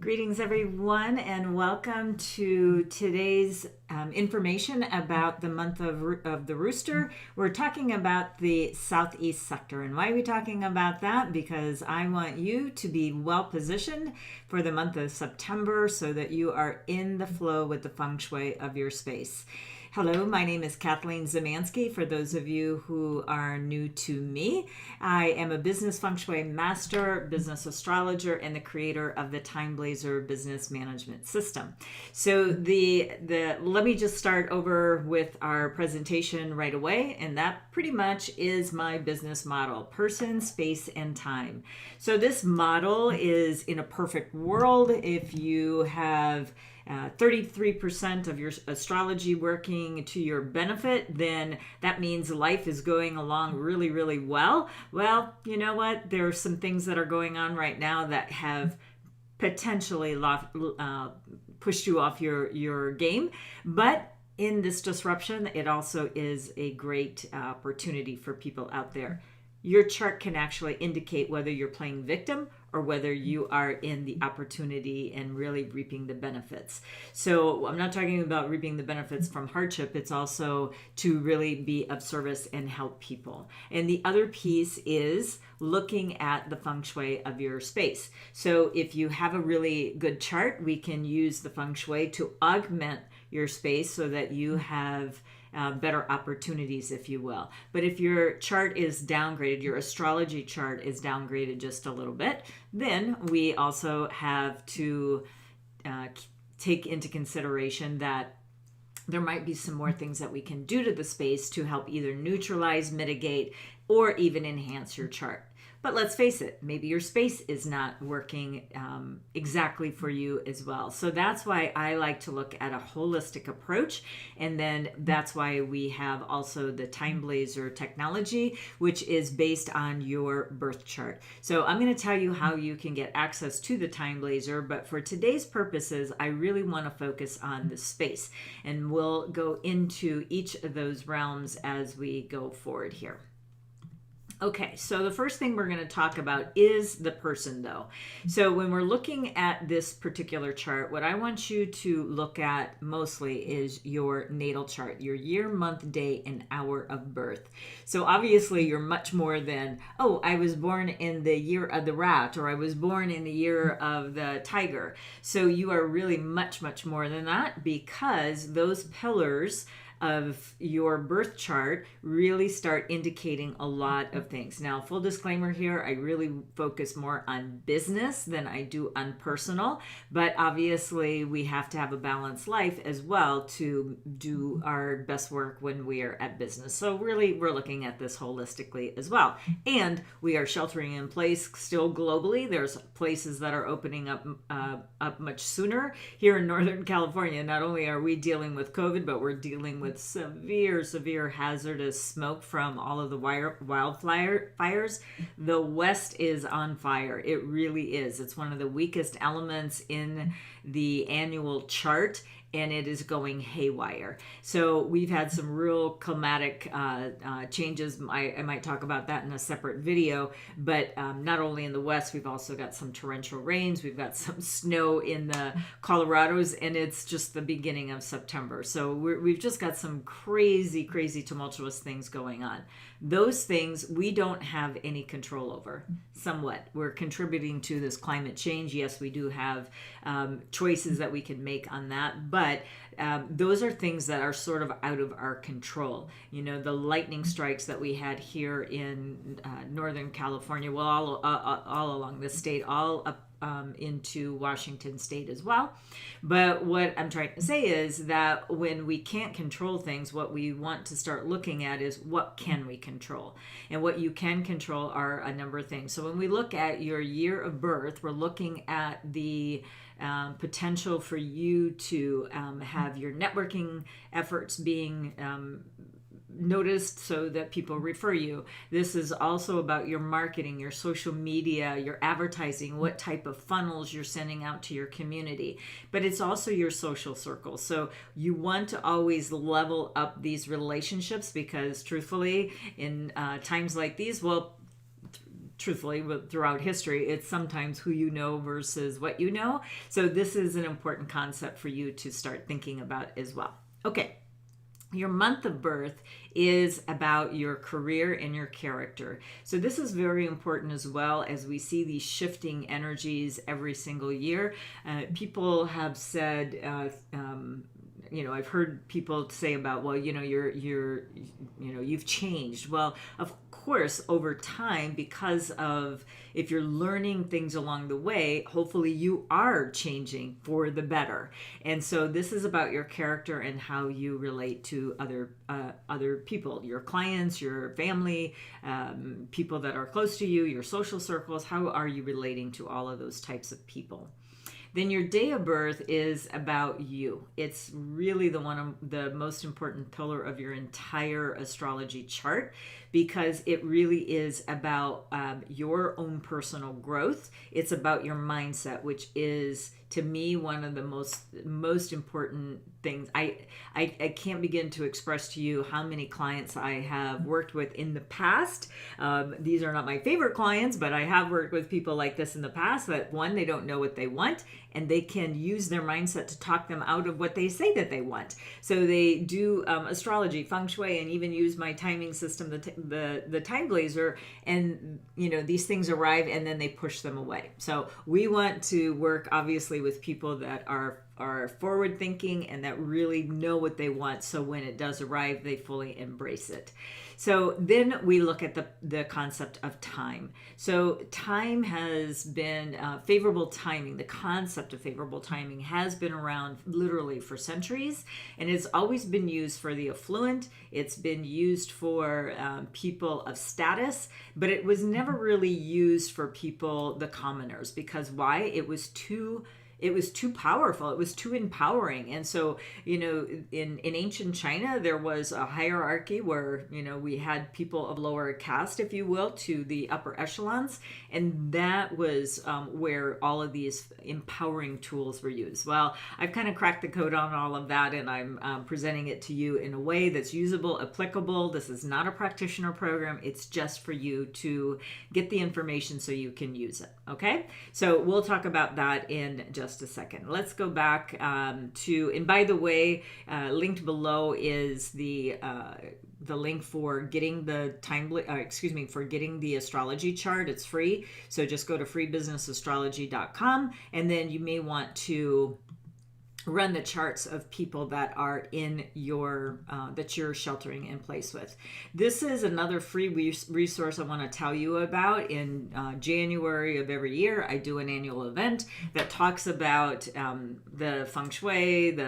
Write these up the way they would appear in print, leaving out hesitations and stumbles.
Greetings, everyone, and welcome to today's information about the month of the rooster. We're talking about the southeast sector. And why are we talking about that? Because I want you to be well positioned for the month of September so that you are in the flow with the feng shui of your space. Hello, my name is Kathleen Zemansky. For those of you who are new to me, I am a business feng shui master, business astrologer, and the creator of the TimeBlazr business management system. So let me just start over with our presentation right away, and that pretty much is my business model: person, space, and time. So this model is in a perfect world if you have 33% of your astrology working to your benefit, then that means life is going along really, really well. Well, you know what? There are some things that are going on right now that have potentially pushed you off your game. But in this disruption, it also is a great opportunity for people out there. Your chart can actually indicate whether you're playing victim or whether you are in the opportunity and really reaping the benefits. So I'm not talking about reaping the benefits from hardship. It's also to really be of service and help people. And the other piece is looking at the feng shui of your space. So if you have a really good chart, we can use the feng shui to augment your space so that you have better opportunities, if you will. But if your chart is downgraded, your astrology chart is downgraded just a little bit, then we also have to take into consideration that there might be some more things that we can do to the space to help either neutralize, mitigate, or even enhance your chart. But let's face it, maybe your space is not working exactly for you as well. So that's why I like to look at a holistic approach. And then that's why we have also the TimeBlazr technology, which is based on your birth chart. So I'm going to tell you how you can get access to the TimeBlazr, but for today's purposes, I really want to focus on the space. And we'll go into each of those realms as we go forward here. Okay, so the first thing we're going to talk about is the person, though. So when we're looking at this particular chart, what I want you to look at mostly is your natal chart, your year, month, day, and hour of birth. So obviously you're much more than, oh, I was born in the year of the rat, or I was born in the year of the tiger. So you are really much, much more than that, because those pillars of your birth chart really start indicating a lot of things. Now, full disclaimer here, I really focus more on business than I do on personal, but obviously we have to have a balanced life as well to do our best work when we are at business. So really, we're looking at this holistically as well. And we are sheltering in place still globally. There's places that are opening up much sooner. Here in Northern California, not only are we dealing with COVID, but we're dealing with severe hazardous smoke from all of the wildfires. The West is on fire. It really is. It's one of the weakest elements in the annual chart, and it is going haywire. So we've had some real climatic changes. I might talk about that in a separate video, but not only in the West, we've also got some torrential rains. We've got some snow in the Colorados, and it's just the beginning of September. So we've just got some crazy tumultuous things going on. Those things we don't have any control over. Somewhat. We're contributing to this climate change. Yes, we do have choices that we can make on that, but those are things that are sort of out of our control. You know, the lightning strikes that we had here in Northern California, well, all along the state, all up into Washington state as well. But what I'm trying to say is that when we can't control things, what we want to start looking at is what can we control? And what you can control are a number of things. So when we look at your year of birth, we're looking at the potential for you to have your networking efforts being noticed so that people refer you. This is also about your marketing, your social media, your advertising, what type of funnels you're sending out to your community. But it's also your social circle. So you want to always level up these relationships because truthfully, in times like these, well, truthfully, throughout history, it's sometimes who you know versus what you know. So this is an important concept for you to start thinking about as well. Okay. Your month of birth is about your career and your character. So this is very important as well, as we see these shifting energies every single year. People have said, I've heard people say about, well, you've changed. Well, of course, over time, because of, if you're learning things along the way, hopefully you are changing for the better. And so this is about your character and how you relate to other people, your clients, your family, people that are close to you, your social circles. How are you relating to all of those types of people? Then your day of birth is about you. It's really the most important pillar of your entire astrology chart, because it really is about your own personal growth. It's about your mindset, which is, to me, one of the most important things. I can't begin to express to you how many clients I have worked with in the past. These are not my favorite clients, but I have worked with people like this in the past, that one, they don't know what they want, and they can use their mindset to talk them out of what they say that they want. So they do astrology, Feng Shui, and even use my timing system, the TimeBlazr, and these things arrive and then they push them away. So we want to work obviously with people that are forward thinking and that really know what they want, so when it does arrive, they fully embrace it. So then we look at the concept of time. So time has been favorable timing. The concept of favorable timing has been around literally for centuries, and it's always been used for the affluent. It's been used for people of status, but it was never really used for people, the commoners, because why? It was too powerful. It was too empowering. And so, in ancient China, there was a hierarchy where, we had people of lower caste, if you will, to the upper echelons. And that was where all of these empowering tools were used. Well, I've kind of cracked the code on all of that, and I'm presenting it to you in a way that's usable, applicable. This is not a practitioner program. It's just for you to get the information so you can use it. Okay? So we'll talk about that in just a second. Let's go back and by the way, linked below is the link for getting the for getting the astrology chart. It's free. So just go to freebusinessastrology.com, and then you may want to run the charts of people that are in your that you're sheltering in place with. This is another free resource I want to tell you about. In January of every year, I do an annual event that talks about the Feng Shui,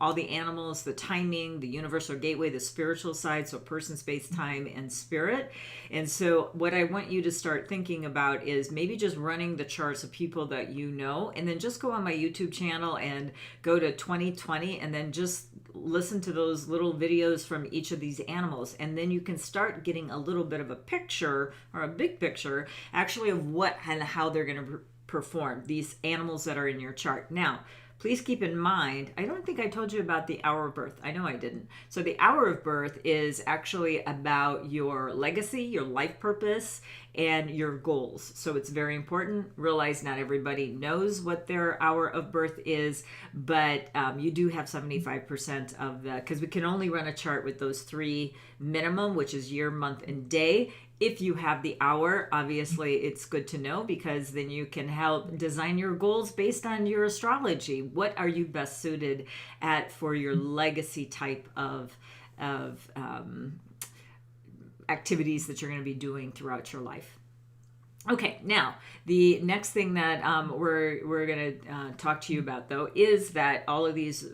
all the animals, the timing, the universal gateway, the spiritual side, so person, space, time, and spirit. And so what I want you to start thinking about is maybe just running the charts of people that you know, and then just go on my YouTube channel and go to 2020 and then just listen to those little videos from each of these animals. And then you can start getting a little bit of a picture, or a big picture actually, of what and how they're going to perform, these animals that are in your chart. Now, please keep in mind, I don't think I told you about the hour of birth. I know I didn't. So the hour of birth is actually about your legacy, your life purpose, and your goals. So it's very important. Realize not everybody knows what their hour of birth is, but you do have 75% of because we can only run a chart with those three minimum, which is year, month, and day. If you have the hour, obviously it's good to know, because then you can help design your goals based on your astrology. What are you best suited at for your legacy type of activities that you're going to be doing throughout your life? Okay, now the next thing that we're going to talk to you about, though, is that all of these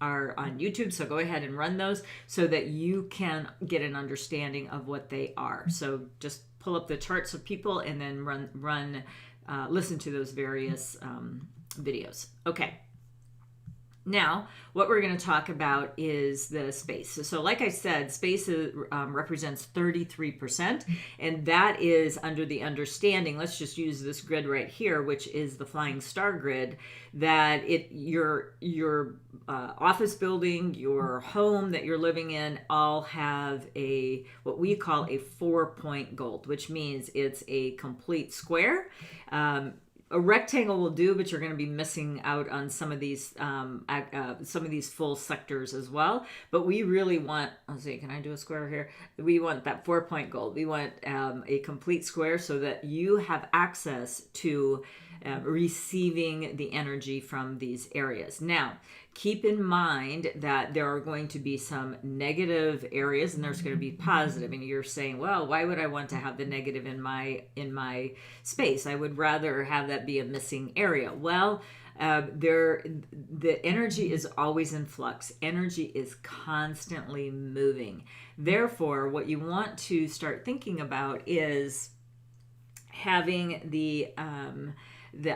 are on YouTube. So go ahead and run those so that you can get an understanding of what they are. So just pull up the charts of people and then listen to those various videos. Okay. Now, what we're going to talk about is the space. So like I said, space represents 33%, and that is under the understanding, let's just use this grid right here, which is the flying star grid, that your office building, your home that you're living in, all have what we call a 4-point goal, which means it's a complete square. A rectangle will do, but you're going to be missing out on some of these full sectors as well. But we really want, let's see, can I do a square here? We want that 4-point goal. We want a complete square so that you have access to receiving the energy from these areas. Now, keep in mind that there are going to be some negative areas and there's going to be positive. And you're saying, well, why would I want to have the negative in my space? I would rather have that be a missing area. Well, the energy is always in flux. Energy is constantly moving. Therefore, what you want to start thinking about is having the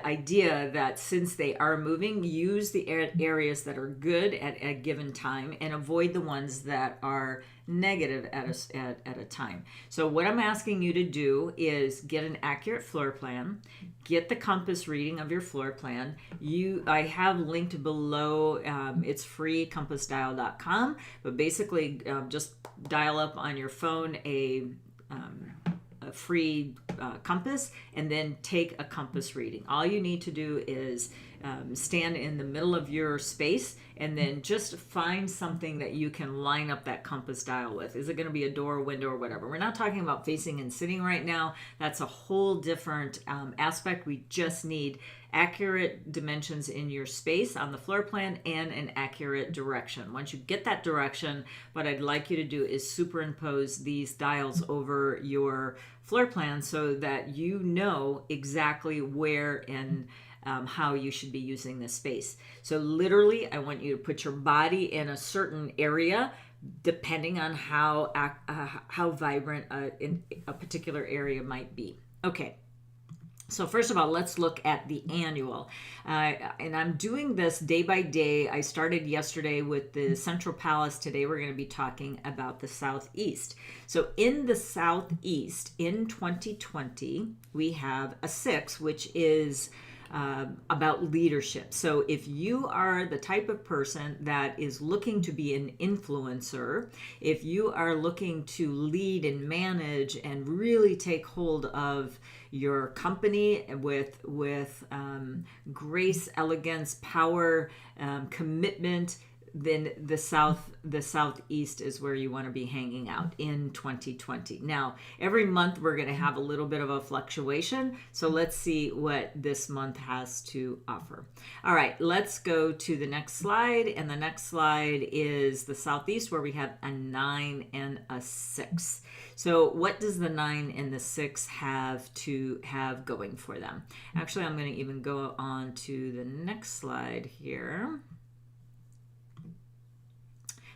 idea that since they are moving, use the areas that are good at a given time and avoid the ones that are negative at a time. So what I'm asking you to do is get an accurate floor plan, get the compass reading of your floor plan. I have linked below, it's free, compassdial.com, but basically just dial up on your phone a free compass and then take a compass reading. All you need to do is stand in the middle of your space and then just find something that you can line up that compass dial with. Is it going to be a door, window, or whatever? We're not talking about facing and sitting right now. That's a whole different aspect. We just need accurate dimensions in your space on the floor plan and an accurate direction. Once you get that direction, what I'd like you to do is superimpose these dials over your floor plan so that you know exactly where and how you should be using this space. So literally, I want you to put your body in a certain area depending on how vibrant a particular area might be. Okay. So first of all, let's look at the annual. And I'm doing this day by day. I started yesterday with the Central Palace. Today we're going to be talking about the Southeast. So in the Southeast, in 2020, we have a 6, which is about leadership. So if you are the type of person that is looking to be an influencer, if you are looking to lead and manage and really take hold of your company with grace, elegance, power, commitment, then the Southeast is where you want to be hanging out in 2020. Now, every month we're going to have a little bit of a fluctuation. So let's see what this month has to offer. All right, let's go to the next slide. And the next slide is the Southeast, where we have a 9 and a 6. So what does the 9 and the 6 have going for them? Actually, I'm going to even go on to the next slide here.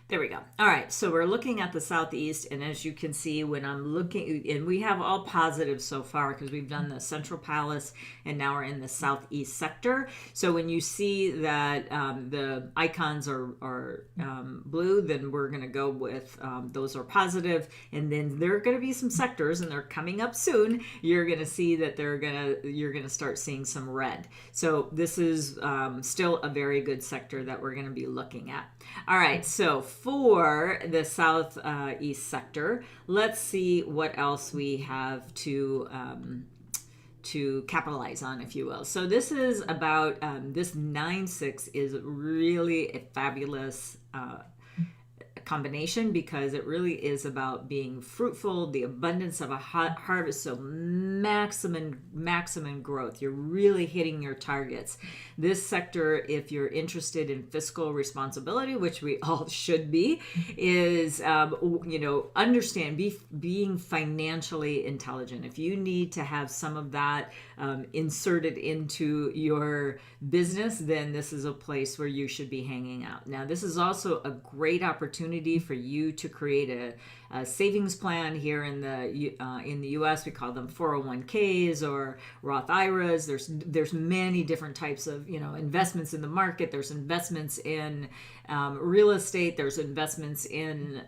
There we go. All right, so we're looking at the Southeast, and as you can see, when I'm looking, and we have all positives so far because we've done the Central Palace, and now we're in the Southeast sector. So when you see that the icons are blue, then we're going to go with those are positive, and then there are going to be some sectors, and they're coming up soon. You're going to see that you're going to start seeing some red. So this is still a very good sector that we're going to be looking at. All right, so for the Southeast sector, let's see what else we have to capitalize on, if you will. So this is about, this 9-6 is really a fabulous combination because it really is about being fruitful, the abundance of a harvest, so maximum growth. You're really hitting your targets. This sector, if you're interested in fiscal responsibility, which we all should be, is understand being financially intelligent. If you need to have some of that inserted into your business, then this is a place where you should be hanging out. Now, this is also a great opportunity opportunity for you to create a savings plan. Here in the U.S., we call them 401ks or Roth IRAs. There's many different types of investments in the market. There's investments in real estate. There's investments in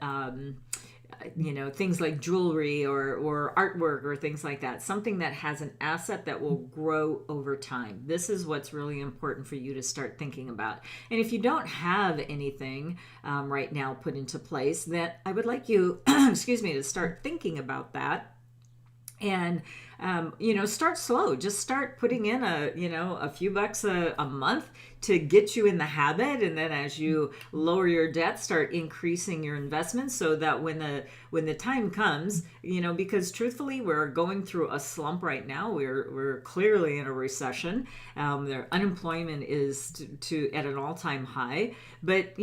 things like jewelry or artwork or things like that. Something that has an asset that will grow over time. This is what's really important for you to start thinking about. And if you don't have anything right now put into place, then I would like you, excuse me, to start thinking about that. And start slow. Just start putting in a few bucks a month to get you in the habit, and then as you lower your debt, start increasing your investments so that when the time comes, because truthfully, we're going through a slump right now. We're clearly in a recession. Their unemployment is at an all-time high. But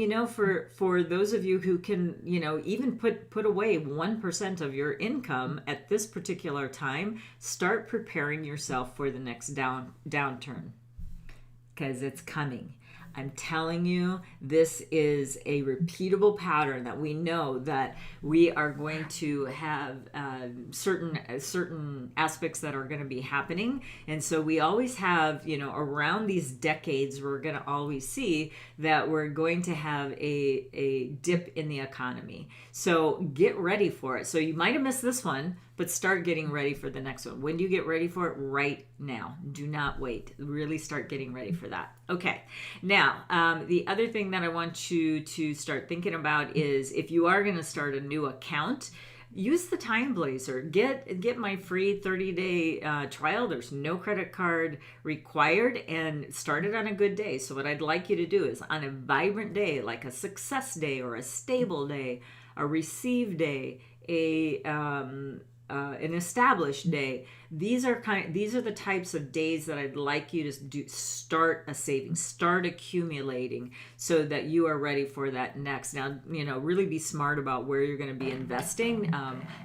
for those of you who can even put away 1% of your income at this particular time, start preparing yourself for the next downturn, because it's coming. I'm telling you, this is a repeatable pattern that we know that we are going to have certain aspects that are going to be happening. And so we always have, around these decades, we're going to always see that we're going to have a dip in the economy. So get ready for it. So you might have missed this one, but start getting ready for the next one. When do you get ready for it? Right now. Do not wait. Really start getting ready for that. Okay. Now, the other thing that I want you to start thinking about is if you are going to start a new account, use the TimeBlazr. Get my free 30-day trial. There's no credit card required, and start it on a good day. So what I'd like you to do is on a vibrant day, like a success day or a stable day, a receive day, an established day. These are the types of days that I'd like you to start a savings, start accumulating, so that you are ready for that next. Now, really be smart about where you're going to be investing.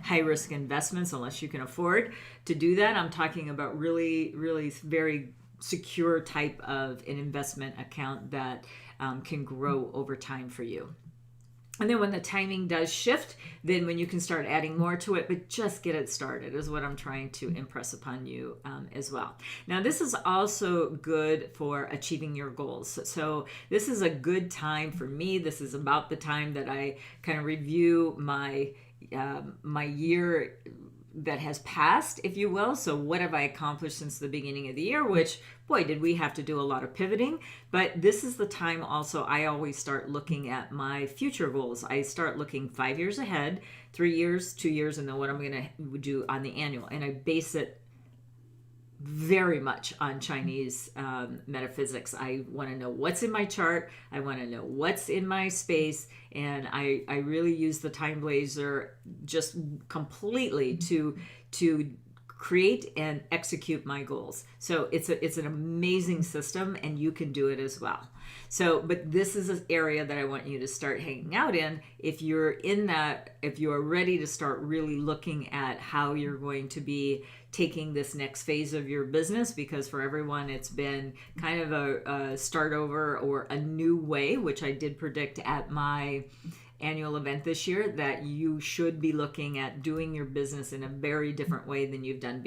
High risk investments, unless you can afford to do that. I'm talking about really, really very secure type of an investment account that can grow over time for you. And then when the timing does shift, then when you can start adding more to it, but just get it started is what I'm trying to impress upon you as well. Now, this is also good for achieving your goals. So this is a good time for me. This is about the time that I kind of review my year that has passed, if you will. So what have I accomplished since the beginning of the year, which, boy, did we have to do a lot of pivoting. But this is the time also I always start looking at my future goals. I start looking 5 years ahead, 3 years, 2 years, and then what I'm going to do on the annual. And I base it very much on Chinese metaphysics. I want to know what's in my chart. I want to know what's in my space. And I really use the TimeBlazr just completely to create and execute my goals. So it's an amazing system, and you can do it as well. So, but this is an area that I want you to start hanging out in. If you're in that, if you are ready to start really looking at how you're going to be taking this next phase of your business, because for everyone it's been kind of a start over or a new way, which I did predict at my annual event this year, that you should be looking at doing your business in a very different way than you've done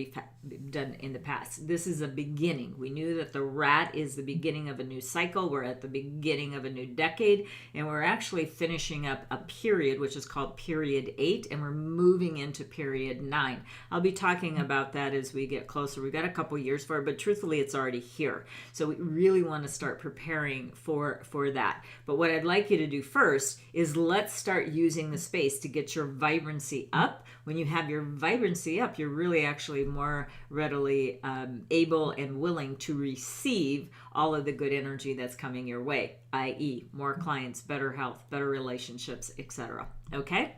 in the past. This is a beginning. We knew that the rat is the beginning of a new cycle. We're at the beginning of a new decade, and we're actually finishing up a period, which is called period 8, and we're moving into period 9. I'll be talking about that as we get closer. We've got a couple years for it, but truthfully, it's already here. So we really want to start preparing for that. But what I'd like you to do first is let's start using the space to get your vibrancy up. When you have your vibrancy up, you're really actually more readily able and willing to receive all of the good energy that's coming your way, i.e. more clients, better health, better relationships, etc. Okay?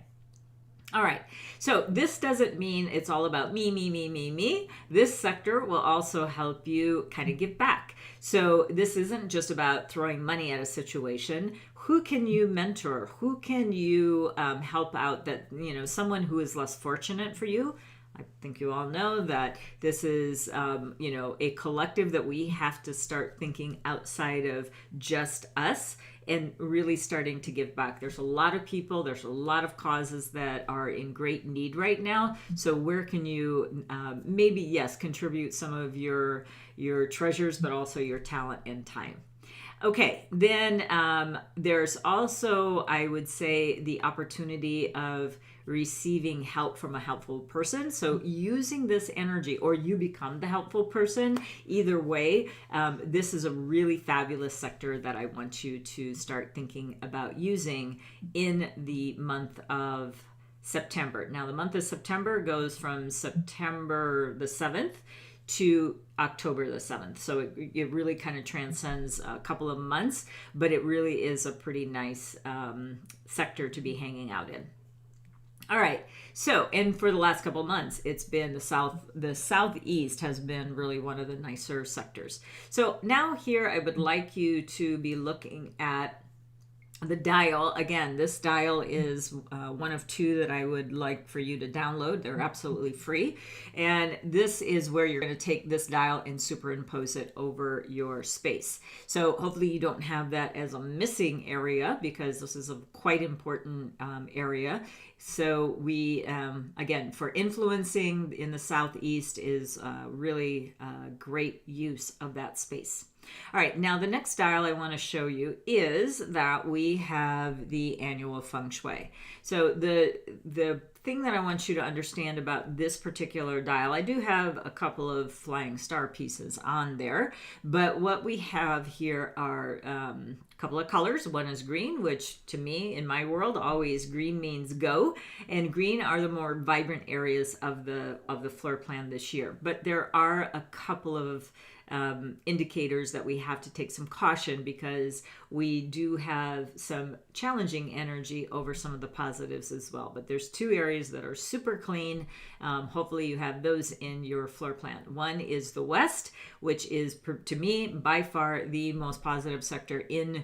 All right, so this doesn't mean it's all about me. This sector will also help you kind of give back. So this isn't just about throwing money at a situation. Who can you mentor? Who can you help out that, someone who is less fortunate for you? I think you all know that this is, a collective that we have to start thinking outside of just us and really starting to give back. There's a lot of people, there's a lot of causes that are in great need right now. So where can you maybe, yes, contribute some of your treasures, but also your talent and time. Okay, then there's also, I would say, the opportunity of receiving help from a helpful person. So using this energy, or you become the helpful person, either way, this is a really fabulous sector that I want you to start thinking about using in the month of September. Now, the month of September goes from September the 7th to October the 7th. So it really kind of transcends a couple of months, but it really is a pretty nice sector to be hanging out in. All right. So, and for the last couple of months, it's been the southeast has been really one of the nicer sectors. So now here I would like you to be looking at the dial. Again, this dial is one of two that I would like for you to download. They're absolutely free. And this is where you're going to take this dial and superimpose it over your space. So hopefully you don't have that as a missing area, because this is a quite important area. So we, again, for influencing in the southeast is really great use of that space. All right, now the next dial I want to show you is that we have the annual Feng Shui. So the thing that I want you to understand about this particular dial, I do have a couple of flying star pieces on there, but what we have here are a couple of colors. One is green, which to me, in my world, always green means go, and green are the more vibrant areas of the floor plan this year. But there are a couple of indicators that we have to take some caution, because we do have some challenging energy over some of the positives as well. But there's two areas that are super clean. Hopefully you have those in your floor plan. One is the west, which is, to me, by far the most positive sector in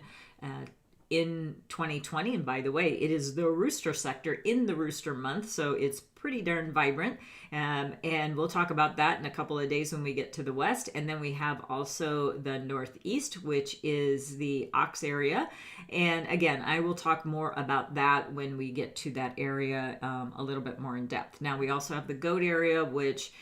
2020. And by the way, it is the rooster sector in the rooster month, so it's pretty darn vibrant. And we'll talk about that in a couple of days when we get to the west. And then we have also the northeast, which is the ox area. And again, I will talk more about that when we get to that area a little bit more in depth. Now, we also have the goat area, which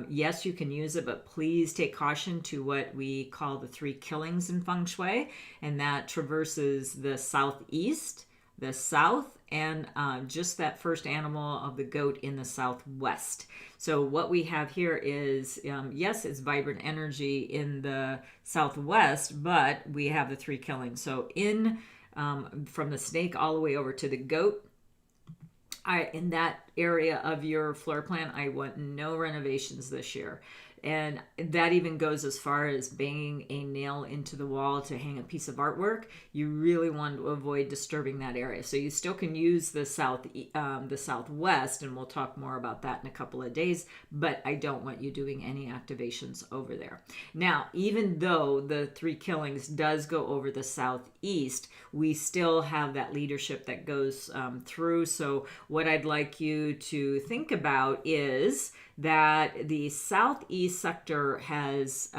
yes, you can use it, but please take caution to what we call the three killings in Feng Shui, and that traverses the southeast, the south, and just that first animal of the goat in the southwest. So what we have here is, yes, it's vibrant energy in the southwest, but we have the three killings. So from the snake all the way over to the goat, in that area of your floor plan, I want no renovations this year. And that even goes as far as banging a nail into the wall to hang a piece of artwork. You really want to avoid disturbing that area. So you still can use the southwest, and we'll talk more about that in a couple of days, but I don't want you doing any activations over there. Now, even though the three killings does go over the southeast, we still have that leadership that goes through. So what I'd like you to think about is that the southeast sector has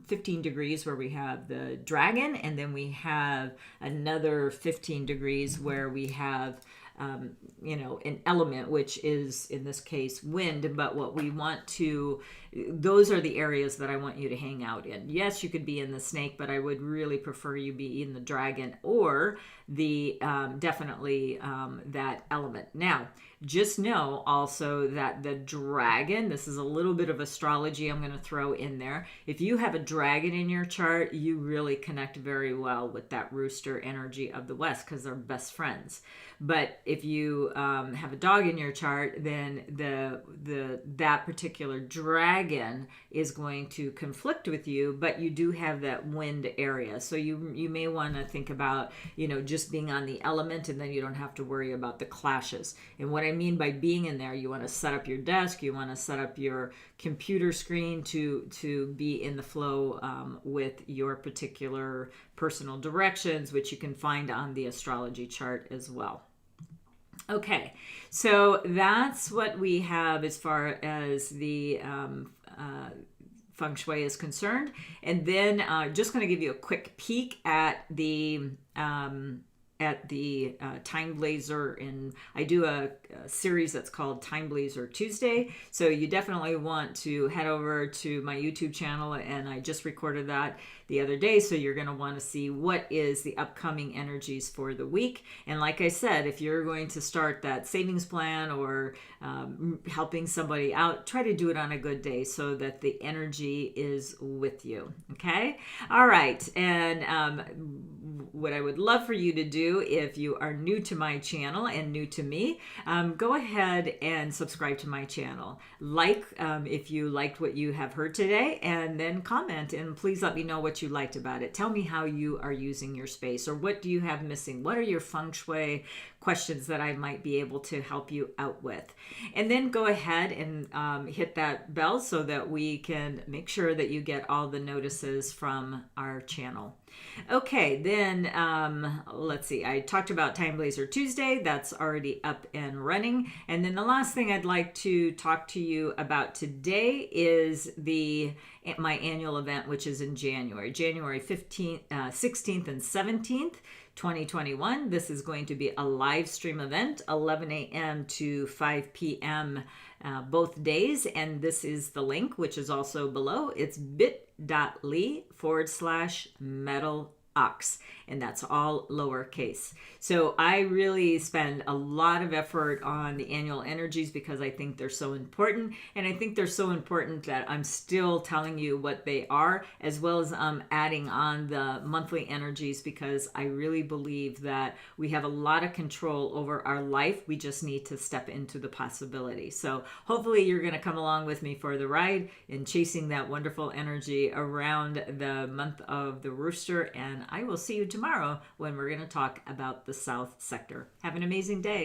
15 degrees where we have the dragon, and then we have another 15 degrees where we have an element, which is in this case wind. But what we want to, those are the areas that I want you to hang out in. Yes, you could be in the snake, but I would really prefer you be in the dragon or the definitely that element. Now, just know also that the dragon, this is a little bit of astrology I'm going to throw in there. If you have a dragon in your chart, you really connect very well with that rooster energy of the west, because they're best friends. But if you have a dog in your chart, then that particular dragon is going to conflict with you, but you do have that wind area. So you may want to think about, just being on the element, and then you don't have to worry about the clashes. And what I mean by being in there, you want to set up your desk, you want to set up your computer screen to be in the flow with your particular personal directions, which you can find on the astrology chart as well. Okay, so that's what we have as far as the Feng Shui is concerned. And then just going to give you a quick peek at the TimeBlazr, and I do a series that's called TimeBlazr Tuesday. So you definitely want to head over to my YouTube channel, and I just recorded that the other day. So you're going to want to see what is the upcoming energies for the week. And like I said, if you're going to start that savings plan or helping somebody out, try to do it on a good day so that the energy is with you. Okay. All right. And what I would love for you to do, if you are new to my channel and new to me, go ahead and subscribe to my channel. If you liked what you have heard today, and then comment, and please let me know what you liked about it. Tell me how you are using your space, or what do you have missing? What are your Feng Shui questions that I might be able to help you out with? And then go ahead and hit that bell so that we can make sure that you get all the notices from our channel. Okay, then let's see. I talked about TimeBlazr Tuesday. That's already up and running. And then the last thing I'd like to talk to you about today is my annual event, which is in January 15th, 16th, and 17th. 2021. This is going to be a live stream event, 11 a.m. to 5 p.m. Both days. And this is the link, which is also below. It's bit.ly/metal ox, and that's all lowercase. So I really spend a lot of effort on the annual energies because I think they're so important, and I think they're so important that I'm still telling you what they are, as well as adding on the monthly energies, because I really believe that we have a lot of control over our life. We just need to step into the possibility. So hopefully you're going to come along with me for the ride in chasing that wonderful energy around the month of the rooster, and I will see you tomorrow when we're going to talk about the South Sector. Have an amazing day.